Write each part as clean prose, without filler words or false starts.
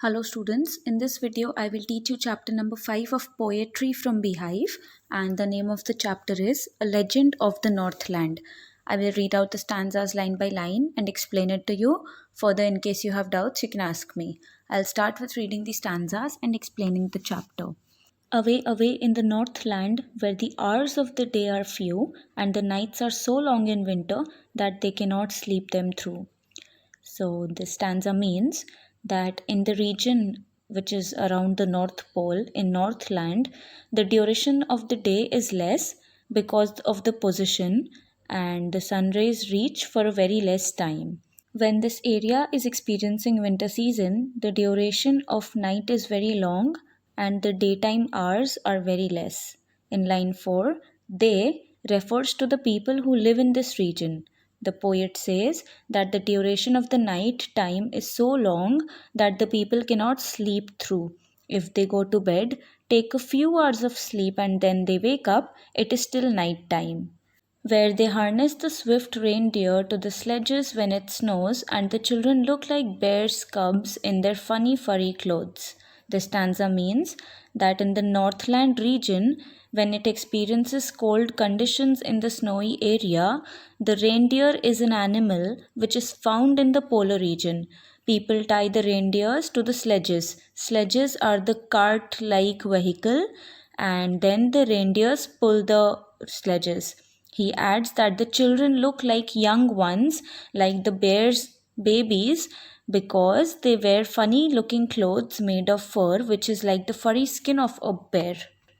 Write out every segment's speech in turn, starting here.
Hello students, in this video I will teach you chapter number 5 of Poetry from Beehive, and the name of the chapter is A Legend of the Northland. I will read out the stanzas line by line and explain it to you. Further, in case you have doubts, you can ask me. I'll start with reading the stanzas and explaining the chapter. Away, away in the Northland, where the hours of the day are few and the nights are so long in winter that they cannot sleep them through. So this stanza means that in the region which is around the North Pole in Northland, the duration of the day is less because of the position, and the sun rays reach for a very less time. When this area is experiencing winter season, the duration of night is very long and the daytime hours are very less. In line 4, they refers to the people who live in this region. The poet says that the duration of the night time is so long that the people cannot sleep through. If they go to bed, take a few hours of sleep, and then they wake up, it is still night time. Where they harness the swift reindeer to the sledges when it snows, and the children look like bears' cubs in their funny furry clothes. The stanza means that in the Northland region, when it experiences cold conditions in the snowy area, the reindeer is an animal which is found in the polar region. People tie the reindeers to the sledges. Sledges are the cart like vehicle, and then the reindeers pull the sledges. He adds that the children look like young ones, like the bear's babies, because they wear funny looking clothes made of fur, which is like the furry skin of a bear.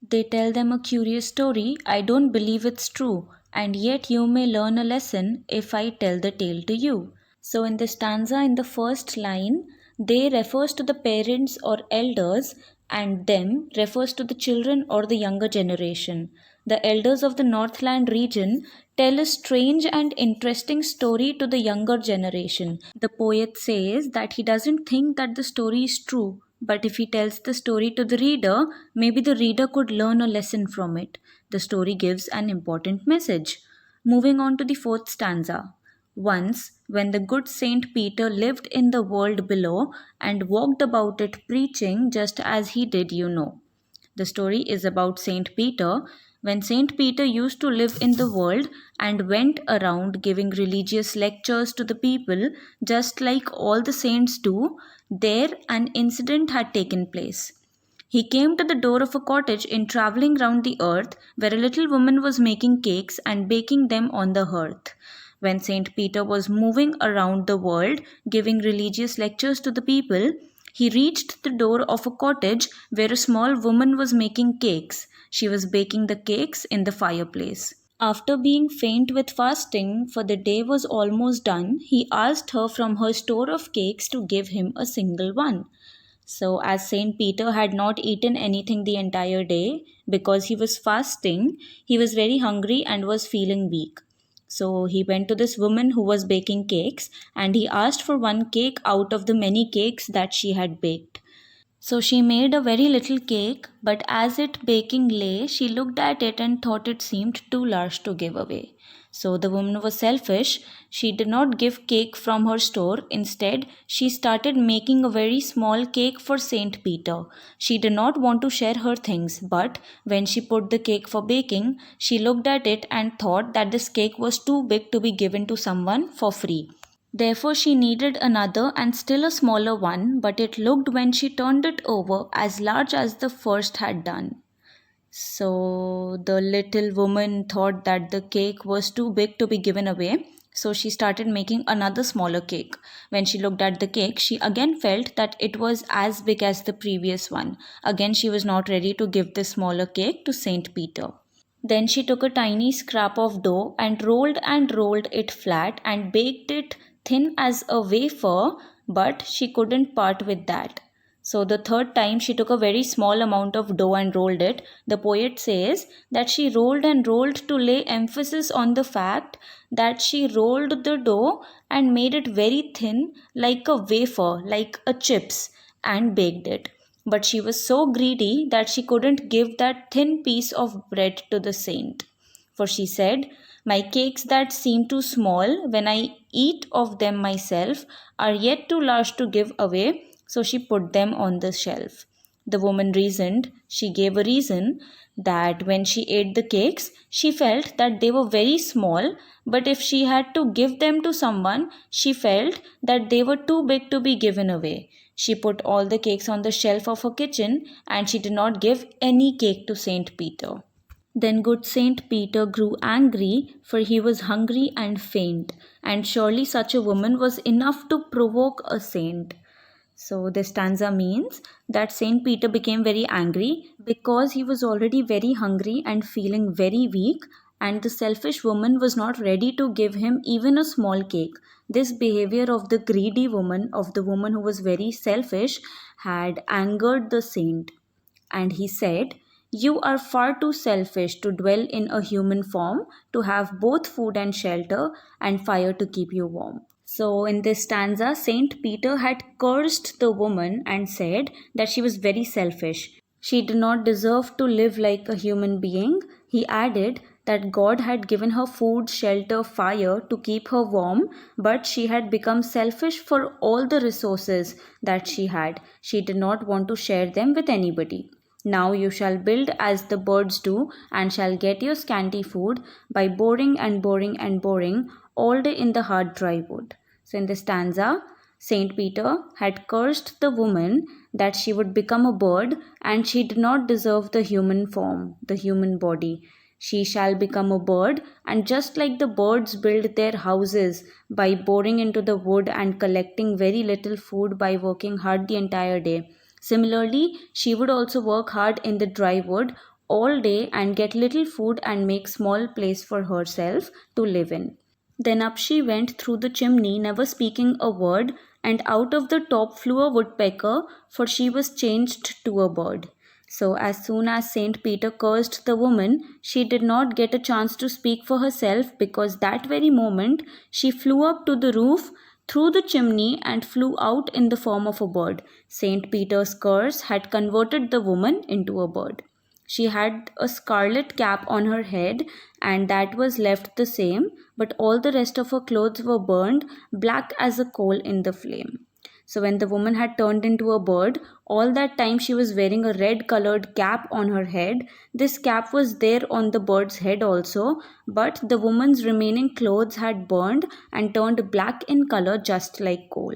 They tell them a curious story. I don't believe it's true, and yet you may learn a lesson if I tell the tale to you. So, in the stanza, in the first line, they refers to the parents or elders, and them refers to the children or the younger generation. The elders of the Northland region tell a strange and interesting story to the younger generation. The poet says that he doesn't think that the story is true, but if he tells the story to the reader, maybe the reader could learn a lesson from it. The story gives an important message. Moving on to the fourth stanza. Once, when the good Saint Peter lived in the world below and walked about it preaching just as he did, you know. The story is about Saint Peter. When Saint Peter used to live in the world and went around giving religious lectures to the people, just like all the saints do, there an incident had taken place. He came to the door of a cottage in traveling round the earth, where a little woman was making cakes and baking them on the hearth. When Saint Peter was moving around the world, giving religious lectures to the people, he reached the door of a cottage where a small woman was making cakes. She was baking the cakes in the fireplace. After being faint with fasting, for the day was almost done, he asked her from her store of cakes to give him a single one. So, as Saint Peter had not eaten anything the entire day because he was fasting, he was very hungry and was feeling weak. So, he went to this woman who was baking cakes and he asked for one cake out of the many cakes that she had baked. So she made a very little cake, but as it baking lay, she looked at it and thought it seemed too large to give away. So the woman was selfish. She did not give cake from her store. Instead, she started making a very small cake for Saint Peter. She did not want to share her things, but when she put the cake for baking, she looked at it and thought that this cake was too big to be given to someone for free. Therefore, she needed another and still a smaller one, but it looked when she turned it over as large as the first had done. So the little woman thought that the cake was too big to be given away. So she started making another smaller cake. When she looked at the cake, she again felt that it was as big as the previous one. Again, she was not ready to give the smaller cake to Saint Peter. Then she took a tiny scrap of dough and rolled it flat and baked it thin as a wafer, but she couldn't part with that. So the third time she took a very small amount of dough and rolled it. The poet says that she rolled and rolled to lay emphasis on the fact that she rolled the dough and made it very thin like a wafer, like a chips, and baked it. But she was so greedy that she couldn't give that thin piece of bread to the saint. For she said, my cakes that seem too small when I eat of them myself are yet too large to give away, so she put them on the shelf. The woman reasoned, she gave a reason that when she ate the cakes, she felt that they were very small, but if she had to give them to someone, she felt that they were too big to be given away. She put all the cakes on the shelf of her kitchen and she did not give any cake to Saint Peter. Then good Saint Peter grew angry, for he was hungry and faint, and surely such a woman was enough to provoke a saint. So, this stanza means that Saint Peter became very angry because he was already very hungry and feeling very weak, and the selfish woman was not ready to give him even a small cake. This behavior of the greedy woman, of the woman who was very selfish, had angered the saint. And he said, "You are far too selfish to dwell in a human form, to have both food and shelter and fire to keep you warm." So, in this stanza, Saint Peter had cursed the woman and said that she was very selfish. She did not deserve to live like a human being. He added that God had given her food, shelter, fire to keep her warm, but she had become selfish for all the resources that she had. She did not want to share them with anybody. Now you shall build as the birds do, and shall get your scanty food by boring and boring and boring all day in the hard dry wood. So in this stanza, Saint Peter had cursed the woman that she would become a bird and she did not deserve the human form, the human body. She shall become a bird, and just like the birds build their houses by boring into the wood and collecting very little food by working hard the entire day, similarly, she would also work hard in the dry wood all day and get little food and make small place for herself to live in. Then up she went through the chimney, never speaking a word, and out of the top flew a woodpecker, for she was changed to a bird. So, as soon as Saint Peter cursed the woman, she did not get a chance to speak for herself, because that very moment she flew up to the roof, through the chimney, and flew out in the form of a bird. Saint Peter's curse had converted the woman into a bird. She had a scarlet cap on her head, and that was left the same, but all the rest of her clothes were burned black as a coal in the flame. So, when the woman had turned into a bird, all that time she was wearing a red colored cap on her head. This cap was there on the bird's head also, but the woman's remaining clothes had burned and turned black in color just like coal.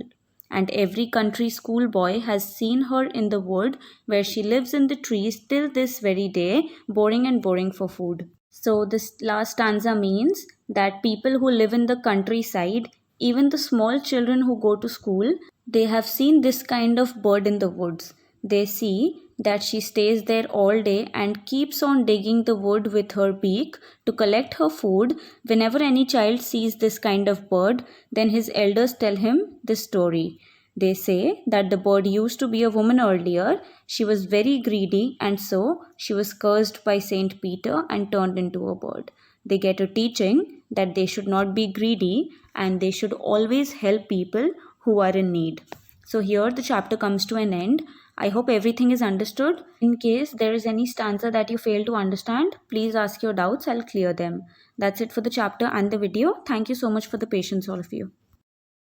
And every country schoolboy has seen her in the wood where she lives in the trees till this very day, boring and boring for food. So, this last stanza means that people who live in the countryside, even the small children who go to school, they have seen this kind of bird in the woods. They see that she stays there all day and keeps on digging the wood with her beak to collect her food. Whenever any child sees this kind of bird, then his elders tell him this story. They say that the bird used to be a woman earlier. She was very greedy, and so she was cursed by Saint Peter and turned into a bird. They get a teaching that they should not be greedy and they should always help people who are in need. So here the chapter comes to an end. I hope everything is understood. In case there is any stanza that you fail to understand, please ask your doubts, I'll clear them. That's it for the chapter and the video. Thank you so much for the patience, all of you.